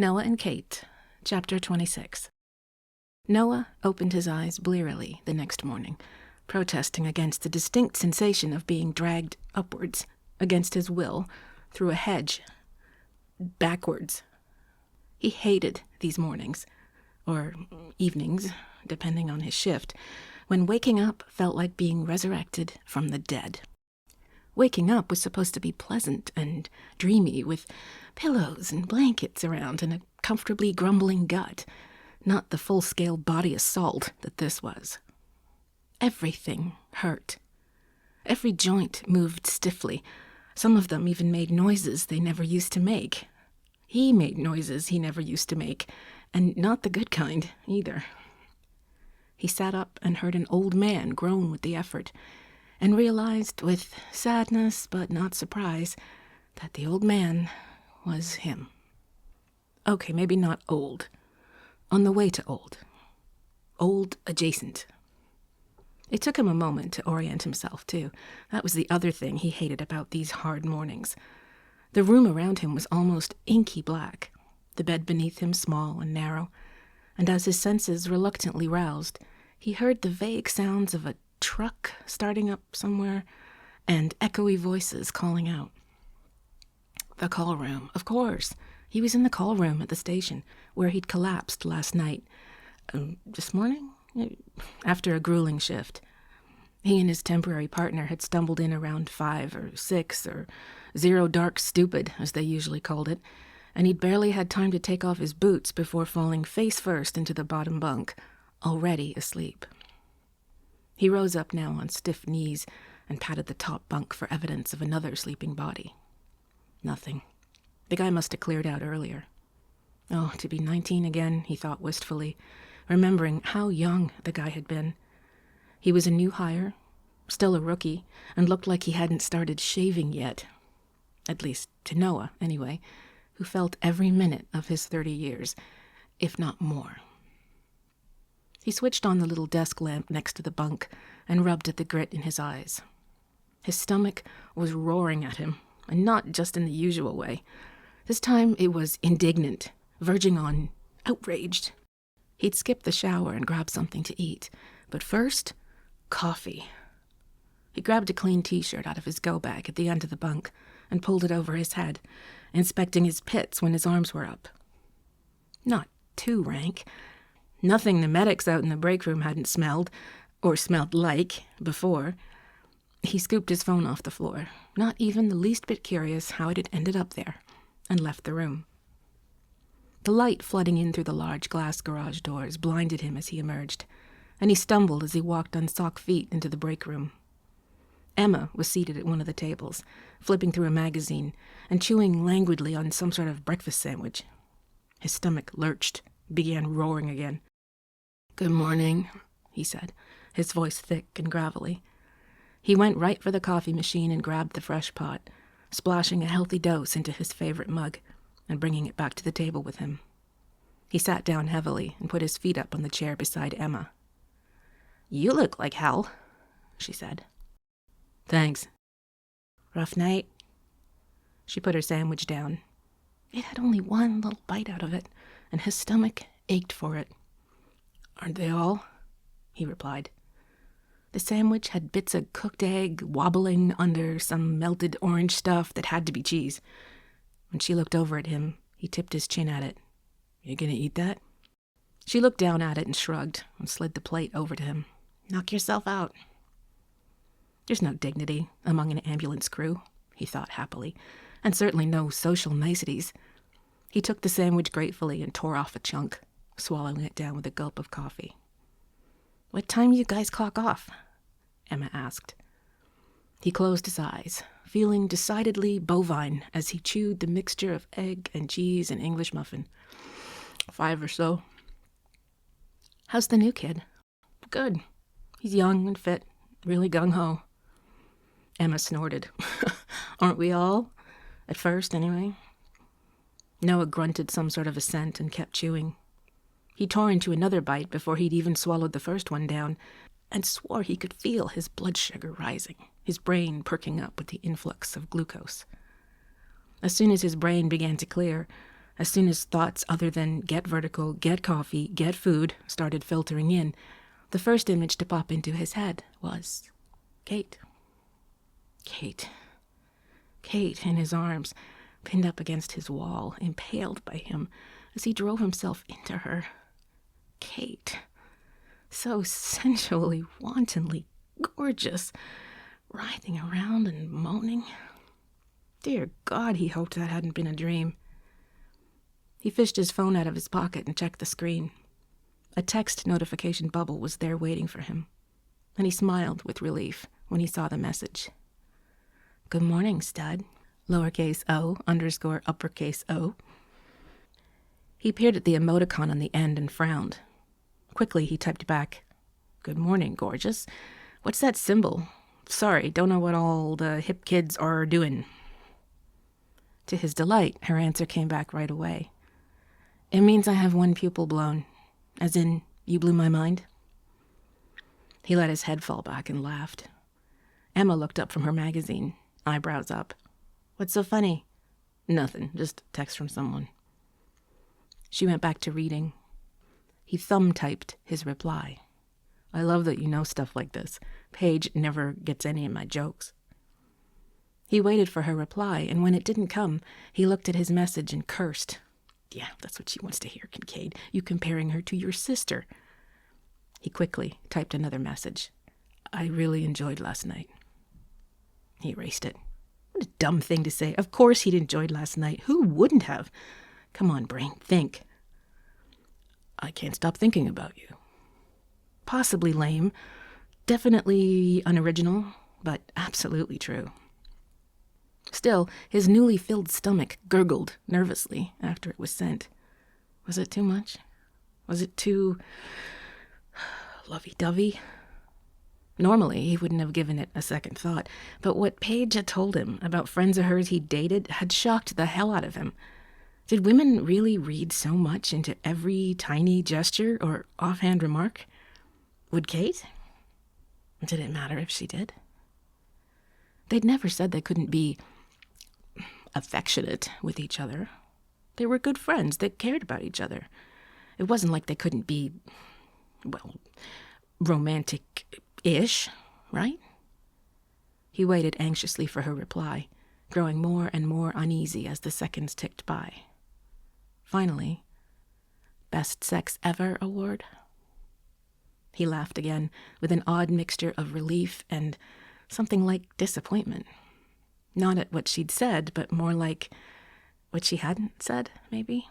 Noah and Kate, Chapter 26. Noah opened his eyes blearily the next morning, protesting against the distinct sensation of being dragged upwards, against his will, through a hedge, backwards. He hated these mornings, or evenings, depending on his shift, when waking up felt like being resurrected from the dead. Waking up was supposed to be pleasant and dreamy, with pillows and blankets around and a comfortably grumbling gut, not the full-scale body assault that this was. Everything hurt. Every joint moved stiffly. Some of them even made noises they never used to make. He made noises he never used to make, and not the good kind, either. He sat up and heard an old man groan with the effort, and realized with sadness but not surprise that the old man was him. Okay, maybe not old. On the way to old. Old adjacent. It took him a moment to orient himself, too. That was the other thing he hated about these hard mornings. The room around him was almost inky black, the bed beneath him small and narrow, and as his senses reluctantly roused, he heard the vague sounds of a truck starting up somewhere, and echoey voices calling out. The call room, of course. He was in the call room at the station, where he'd collapsed last night. This morning? After a grueling shift. He and his temporary partner had stumbled in around 5 or 6, or 0 dark stupid, as they usually called it, and he'd barely had time to take off his boots before falling face first into the bottom bunk, already asleep. He rose up now on stiff knees and patted the top bunk for evidence of another sleeping body. Nothing. The guy must have cleared out earlier. Oh, to be 19 again, he thought wistfully, remembering how young the guy had been. He was a new hire, still a rookie, and looked like he hadn't started shaving yet. At least to Noah, anyway, who felt every minute of his 30 years, if not more. He switched on the little desk lamp next to the bunk and rubbed at the grit in his eyes. His stomach was roaring at him, and not just in the usual way. This time it was indignant, verging on outraged. He'd skip the shower and grab something to eat, but first, coffee. He grabbed a clean t-shirt out of his go bag at the end of the bunk and pulled it over his head, inspecting his pits when his arms were up. Not too rank. Nothing the medics out in the break room hadn't smelled, or smelled like, before. He scooped his phone off the floor, not even the least bit curious how it had ended up there, and left the room. The light flooding in through the large glass garage doors blinded him as he emerged, and he stumbled as he walked on sock feet into the break room. Emma was seated at one of the tables, flipping through a magazine and chewing languidly on some sort of breakfast sandwich. His stomach lurched, began roaring again. "Good morning," he said, his voice thick and gravelly. He went right for the coffee machine and grabbed the fresh pot, splashing a healthy dose into his favorite mug and bringing it back to the table with him. He sat down heavily and put his feet up on the chair beside Emma. "You look like hell," she said. "Thanks." "Rough night?" She put her sandwich down. It had only one little bite out of it, and his stomach ached for it. "Aren't they all?" he replied. The sandwich had bits of cooked egg wobbling under some melted orange stuff that had to be cheese. When she looked over at him, he tipped his chin at it. "You gonna eat that?" She looked down at it and shrugged and slid the plate over to him. "Knock yourself out." There's no dignity among an ambulance crew, he thought happily, and certainly no social niceties. He took the sandwich gratefully and tore off a chunk, swallowing it down with a gulp of coffee. "What time you guys clock off?" Emma asked. He closed his eyes, feeling decidedly bovine as he chewed the mixture of egg and cheese and English muffin. 5 or so. "How's the new kid?" "Good. He's young and fit, really gung-ho." Emma snorted. "Aren't we all? At first, anyway." Noah grunted some sort of assent and kept chewing. He tore into another bite before he'd even swallowed the first one down, and swore he could feel his blood sugar rising, his brain perking up with the influx of glucose. As soon as his brain began to clear, As soon as thoughts other than get vertical, get coffee, get food started filtering in, the first image to pop into his head was Kate. Kate. Kate in his arms, pinned up against his wall, impaled by him as he drove himself into her. Kate. So sensually, wantonly gorgeous, writhing around and moaning. Dear God, he hoped that hadn't been a dream. He fished his phone out of his pocket and checked the screen. A text notification bubble was there waiting for him, and he smiled with relief when he saw the message. Good morning, stud. Lowercase o, underscore uppercase O. He peered at the emoticon on the end and frowned. Quickly, he typed back, Good morning, gorgeous. What's that symbol? Sorry, don't know what all the hip kids are doing. To his delight, her answer came back right away. It means I have one pupil blown. As in, you blew my mind? He let his head fall back and laughed. Emma looked up from her magazine, eyebrows up. What's so funny? Nothing, just text from someone. She went back to reading. He thumb-typed his reply. I love that you know stuff like this. Paige never gets any of my jokes. He waited for her reply, and when it didn't come, he looked at his message and cursed. Yeah, that's what she wants to hear, Kincaid. You comparing her to your sister. He quickly typed another message. I really enjoyed last night. He erased it. What a dumb thing to say. Of course he'd enjoyed last night. Who wouldn't have? Come on, brain, think. I can't stop thinking about you. Possibly lame, definitely unoriginal, but absolutely true. Still, his newly filled stomach gurgled nervously after it was sent. Was it too much? Was it too lovey-dovey? Normally, he wouldn't have given it a second thought, but what Paige had told him about friends of hers he dated had shocked the hell out of him. Did women really read so much into every tiny gesture or offhand remark? Would Kate? Did it matter if she did? They'd never said they couldn't be affectionate with each other. They were good friends that cared about each other. It wasn't like they couldn't be, well, romantic-ish, right? He waited anxiously for her reply, growing more and more uneasy as the seconds ticked by. Finally, Best Sex Ever award? He laughed again, with an odd mixture of relief and something like disappointment. Not at what she'd said, but more like what she hadn't said, maybe.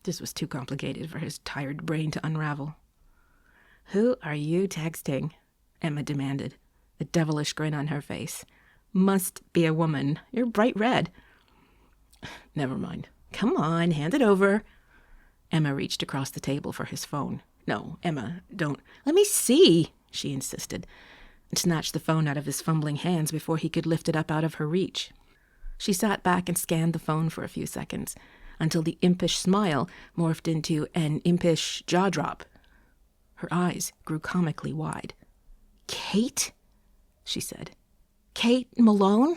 This was too complicated for his tired brain to unravel. Who are you texting? Emma demanded, a devilish grin on her face. Must be a woman. You're bright red. Never mind. Come on, hand it over. Emma reached across the table for his phone. No, Emma, don't. Let me see, she insisted, and snatched the phone out of his fumbling hands before he could lift it up out of her reach. She sat back and scanned the phone for a few seconds, until the impish smile morphed into an impish jaw drop. Her eyes grew comically wide. Kate? She said. Kate Malone?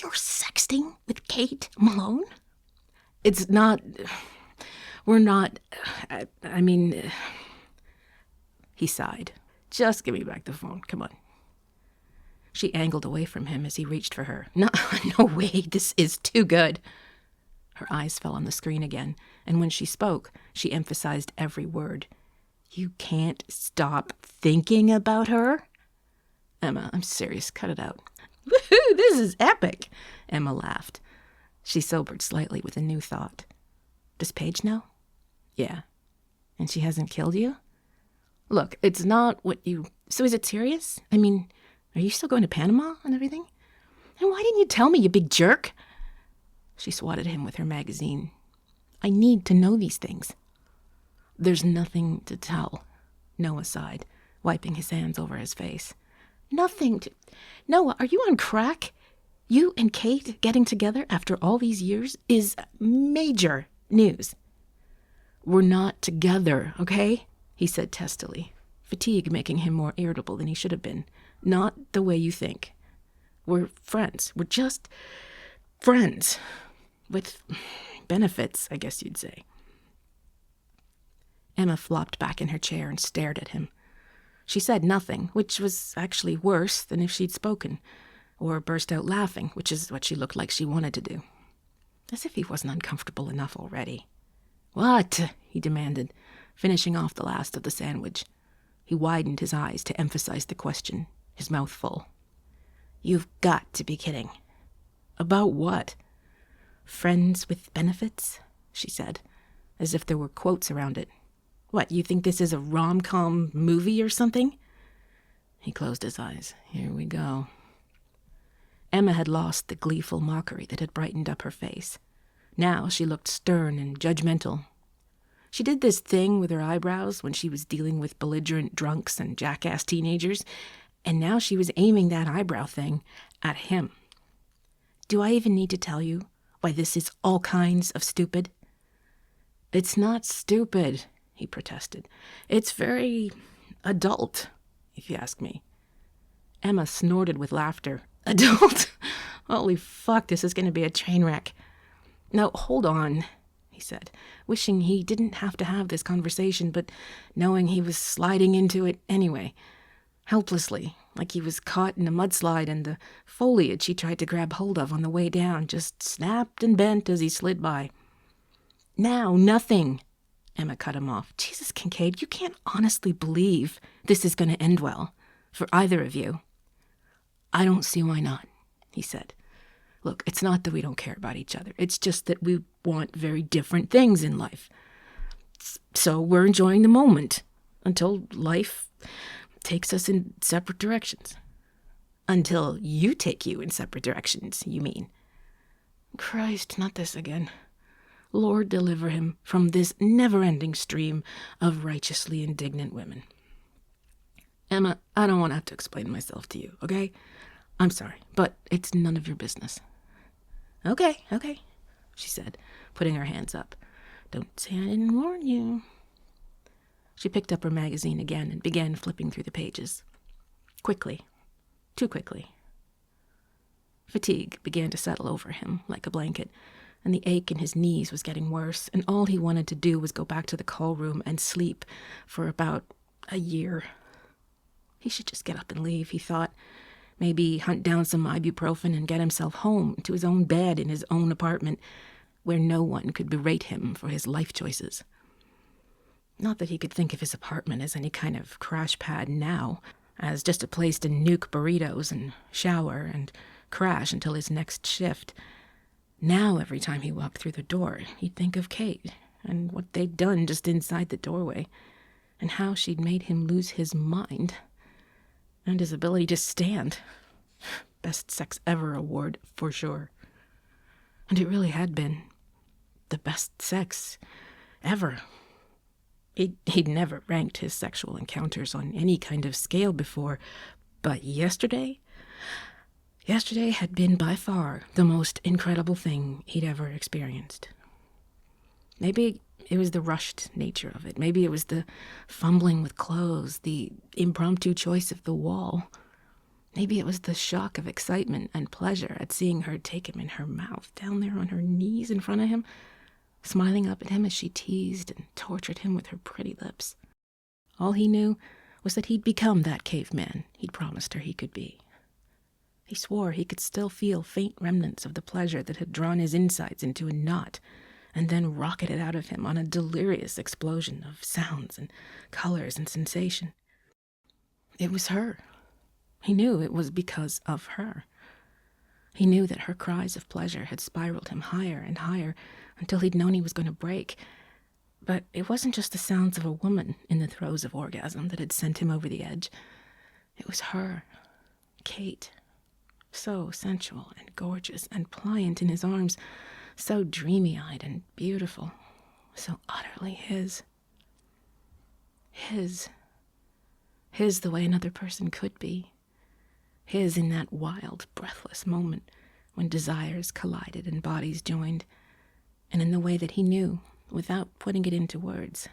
You're sexting with Kate Malone? It's not... We're not... I mean... He sighed. Just give me back the phone. Come on. She angled away from him as he reached for her. No way. This is too good. Her eyes fell on the screen again, and when she spoke, she emphasized every word. You can't stop thinking about her? Emma, I'm serious. Cut it out. Woohoo! This is epic! Emma laughed. She sobered slightly with a new thought. Does Paige know? Yeah. And she hasn't killed you? Look, it's not what you... So is it serious? I mean, are you still going to Panama and everything? And why didn't you tell me, you big jerk? She swatted him with her magazine. I need to know these things. There's nothing to tell, Noah sighed, wiping his hands over his face. Nothing to... Noah, are you on crack? You and Kate getting together after all these years is major news. We're not together, okay? He said testily, fatigue making him more irritable than he should have been. Not the way you think. We're friends. We're just friends. With benefits, I guess you'd say. Emma flopped back in her chair and stared at him. She said nothing, which was actually worse than if she'd spoken, or burst out laughing, which is what she looked like she wanted to do. As if he wasn't uncomfortable enough already. "What?" he demanded, finishing off the last of the sandwich. He widened his eyes to emphasize the question, his mouth full. "You've got to be kidding." "About what?" "Friends with benefits," she said, as if there were quotes around it. "What, you think this is a rom-com movie or something?" He closed his eyes. Here we go. Emma had lost the gleeful mockery that had brightened up her face. Now she looked stern and judgmental. She did this thing with her eyebrows when she was dealing with belligerent drunks and jackass teenagers, and now she was aiming that eyebrow thing at him. "Do I even need to tell you why this is all kinds of stupid?" "It's not stupid," he protested. "It's very adult, if you ask me." Emma snorted with laughter. "Adult? Holy fuck, this is going to be a train wreck." "No, hold on," he said, wishing he didn't have to have this conversation, but knowing he was sliding into it anyway, helplessly, like he was caught in a mudslide and the foliage he tried to grab hold of on the way down just snapped and bent as he slid by. "Now, nothing," Emma cut him off. "Jesus, Kincaid, you can't honestly believe this is going to end well for either of you." "I don't see why not," he said. "Look, it's not that we don't care about each other. It's just that we want very different things in life. So we're enjoying the moment until life takes us in separate directions." "Until you take you in separate directions, you mean?" Christ, not this again. Lord, deliver him from this never-ending stream of righteously indignant women. "Emma, I don't want to have to explain myself to you, okay? I'm sorry, but it's none of your business." Okay, she said, putting her hands up. "Don't say I didn't warn you." She picked up her magazine again and began flipping through the pages. Quickly. Too quickly. Fatigue began to settle over him like a blanket, and the ache in his knees was getting worse, and all he wanted to do was go back to the call room and sleep for about a year. He should just get up and leave, he thought. Maybe hunt down some ibuprofen and get himself home to his own bed in his own apartment, where no one could berate him for his life choices. Not that he could think of his apartment as any kind of crash pad now, as just a place to nuke burritos and shower and crash until his next shift. Now, every time he walked through the door, he'd think of Kate and what they'd done just inside the doorway, and how she'd made him lose his mind and his ability to stand. Best sex ever award, for sure. And it really had been the best sex ever. He'd never ranked his sexual encounters on any kind of scale before, but yesterday had been by far the most incredible thing he'd ever experienced. Maybe it was the rushed nature of it. Maybe it was the fumbling with clothes, the impromptu choice of the wall. Maybe it was the shock of excitement and pleasure at seeing her take him in her mouth, down there on her knees in front of him, smiling up at him as she teased and tortured him with her pretty lips. All he knew was that he'd become that caveman he'd promised her he could be. He swore he could still feel faint remnants of the pleasure that had drawn his insides into a knot and then rocketed out of him on a delirious explosion of sounds and colors and sensation. It was her. He knew it was because of her. He knew that her cries of pleasure had spiraled him higher and higher until he'd known he was going to break. But it wasn't just the sounds of a woman in the throes of orgasm that had sent him over the edge. It was her, Kate. So sensual and gorgeous and pliant in his arms, so dreamy-eyed and beautiful, so utterly his. His the way another person could be. His in that wild, breathless moment when desires collided and bodies joined, and in the way that he knew, without putting it into words,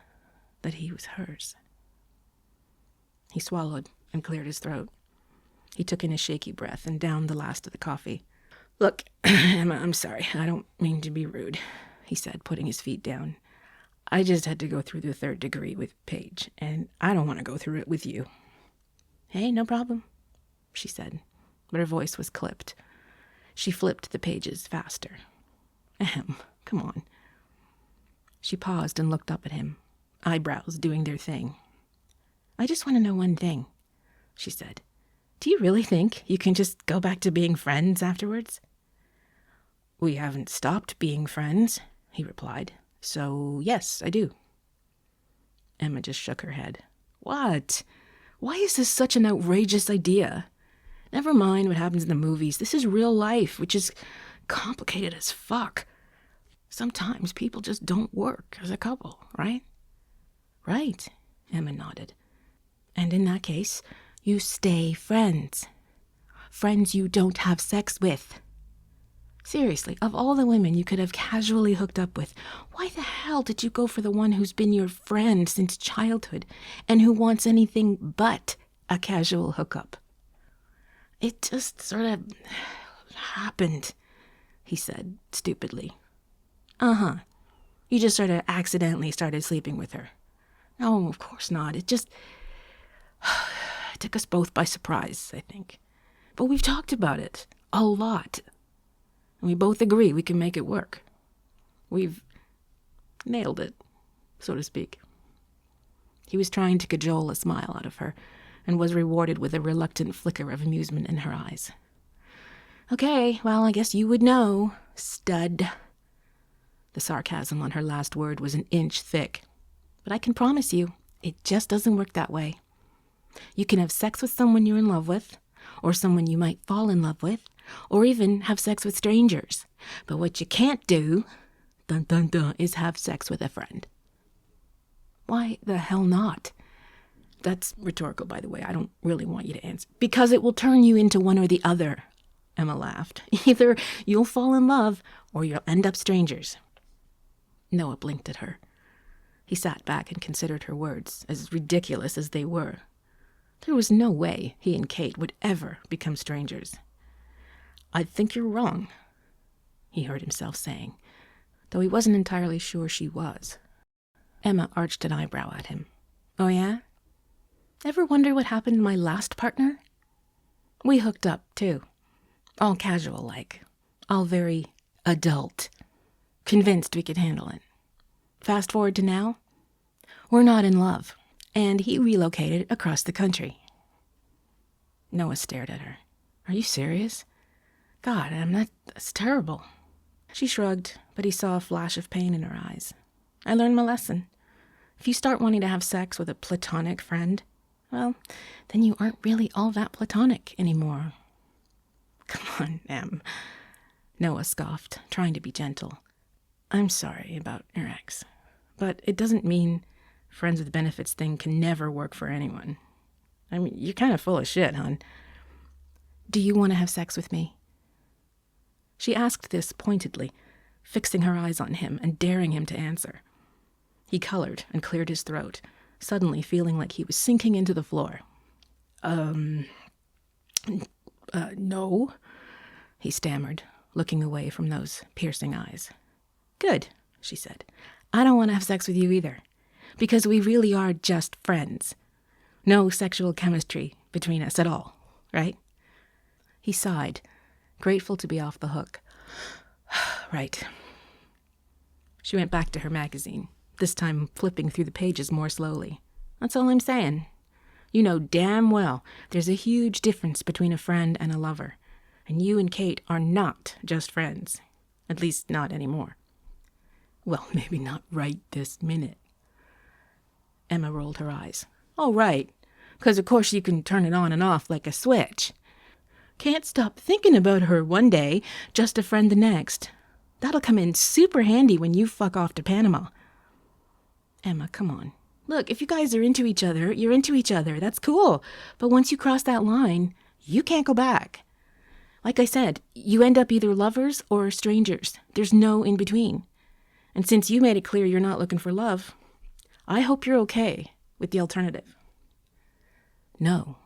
that he was hers. He swallowed and cleared his throat. He took in a shaky breath and downed the last of the coffee. "Look, Emma, I'm sorry. I don't mean to be rude," he said, putting his feet down. I just had to go through the 3rd degree with Paige, and I don't want to go through it with you. Hey, no problem, she said, but her voice was clipped. She flipped the pages faster. Come on. She paused and looked up at him, eyebrows doing their thing. I just want to know one thing, she said. Do you really think you can just go back to being friends afterwards? We haven't stopped being friends, he replied. So, yes, I do. Emma just shook her head. What? Why is this such an outrageous idea? Never mind what happens in the movies. This is real life, which is complicated as fuck. Sometimes people just don't work as a couple, right? Right, Emma nodded. And in that case, you stay friends. Friends you don't have sex with. Seriously, of all the women you could have casually hooked up with, why the hell did you go for the one who's been your friend since childhood and who wants anything but a casual hookup? It just sort of happened, he said stupidly. Uh-huh. You just sort of accidentally started sleeping with her. No, of course not. It just it took us both by surprise, I think. But we've talked about it a lot. And we both agree we can make it work. We've nailed it, so to speak. He was trying to cajole a smile out of her, and was rewarded with a reluctant flicker of amusement in her eyes. Okay, well, I guess you would know, stud. The sarcasm on her last word was an inch thick. But I can promise you, it just doesn't work that way. You can have sex with someone you're in love with, or someone you might fall in love with, or even have sex with strangers. But what you can't do, dun dun dun, is have sex with a friend. Why the hell not? That's rhetorical, by the way. I don't really want you to answer. Because it will turn you into one or the other, Emma laughed. Either you'll fall in love, or you'll end up strangers. Noah blinked at her. He sat back and considered her words, as ridiculous as they were. There was no way he and Kate would ever become strangers. I think you're wrong, he heard himself saying, though he wasn't entirely sure she was. Emma arched an eyebrow at him. Oh, yeah? Ever wonder what happened to my last partner? We hooked up, too. All casual-like. All very adult. Convinced we could handle it. Fast forward to now, we're not in love, and he relocated across the country. Noah stared at her. Are you serious? God, that's terrible. She shrugged, but he saw a flash of pain in her eyes. I learned my lesson. If you start wanting to have sex with a platonic friend, well, then you aren't really all that platonic anymore. Come on, Em. Noah scoffed, trying to be gentle. I'm sorry about your ex, but it doesn't mean friends with benefits thing can never work for anyone. I mean, you're kind of full of shit, hon. Do you want to have sex with me? She asked this pointedly, fixing her eyes on him and daring him to answer. He colored and cleared his throat, suddenly feeling like he was sinking into the floor. No, he stammered, looking away from those piercing eyes. Good, she said. I don't want to have sex with you either, because we really are just friends. No sexual chemistry between us at all, right? He sighed, grateful to be off the hook. Right. She went back to her magazine, this time flipping through the pages more slowly. That's all I'm saying. You know damn well there's a huge difference between a friend and a lover, and you and Kate are not just friends. At least not anymore. Well, maybe not right this minute. Emma rolled her eyes. Oh, right. Because of course you can turn it on and off like a switch. Can't stop thinking about her one day, just a friend the next. That'll come in super handy when you fuck off to Panama. Emma, come on. Look, if you guys are into each other, you're into each other. That's cool. But once you cross that line, you can't go back. Like I said, you end up either lovers or strangers. There's no in between. And since you made it clear you're not looking for love, I hope you're okay with the alternative. No.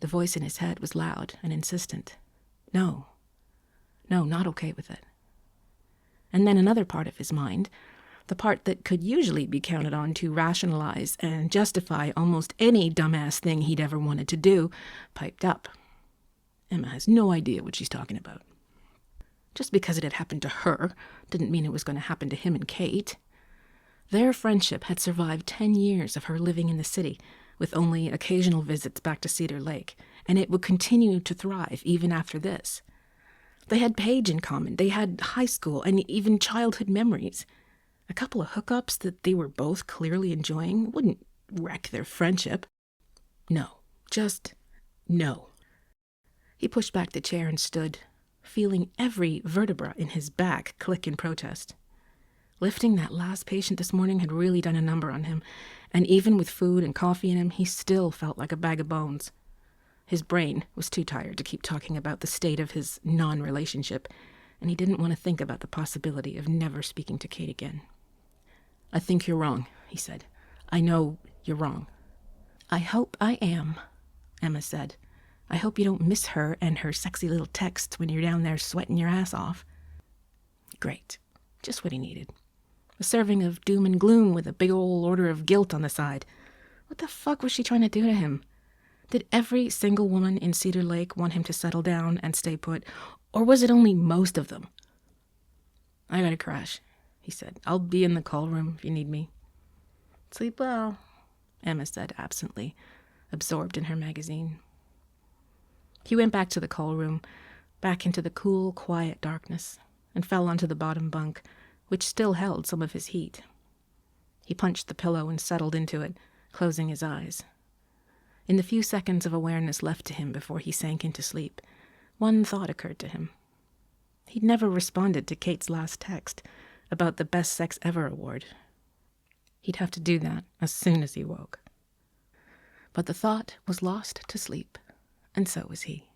The voice in his head was loud and insistent. No. No, not okay with it. And then another part of his mind, the part that could usually be counted on to rationalize and justify almost any dumbass thing he'd ever wanted to do, piped up. Emma has no idea what she's talking about. Just because it had happened to her didn't mean it was going to happen to him and Kate. Their friendship had survived 10 years of her living in the city, with only occasional visits back to Cedar Lake, and it would continue to thrive even after this. They had Paige in common, they had high school and even childhood memories. A couple of hookups that they were both clearly enjoying wouldn't wreck their friendship. No, just no. He pushed back the chair and stood, feeling every vertebra in his back click in protest. Lifting that last patient this morning had really done a number on him, and even with food and coffee in him, he still felt like a bag of bones. His brain was too tired to keep talking about the state of his non-relationship, and he didn't want to think about the possibility of never speaking to Kate again. "I think you're wrong," he said. "I know you're wrong." "I hope I am," Emma said. "I hope you don't miss her and her sexy little texts when you're down there sweating your ass off." Great. Just what he needed. A serving of doom and gloom with a big old order of guilt on the side. What the fuck was she trying to do to him? Did every single woman in Cedar Lake want him to settle down and stay put, or was it only most of them? "I gotta crash," he said. "I'll be in the call room if you need me." "Sleep well," Emma said absently, absorbed in her magazine. He went back to the call room, back into the cool, quiet darkness, and fell onto the bottom bunk, which still held some of his heat. He punched the pillow and settled into it, closing his eyes. In the few seconds of awareness left to him before he sank into sleep, one thought occurred to him. He'd never responded to Kate's last text about the Best Sex Ever award. He'd have to do that as soon as he woke. But the thought was lost to sleep, and so was he.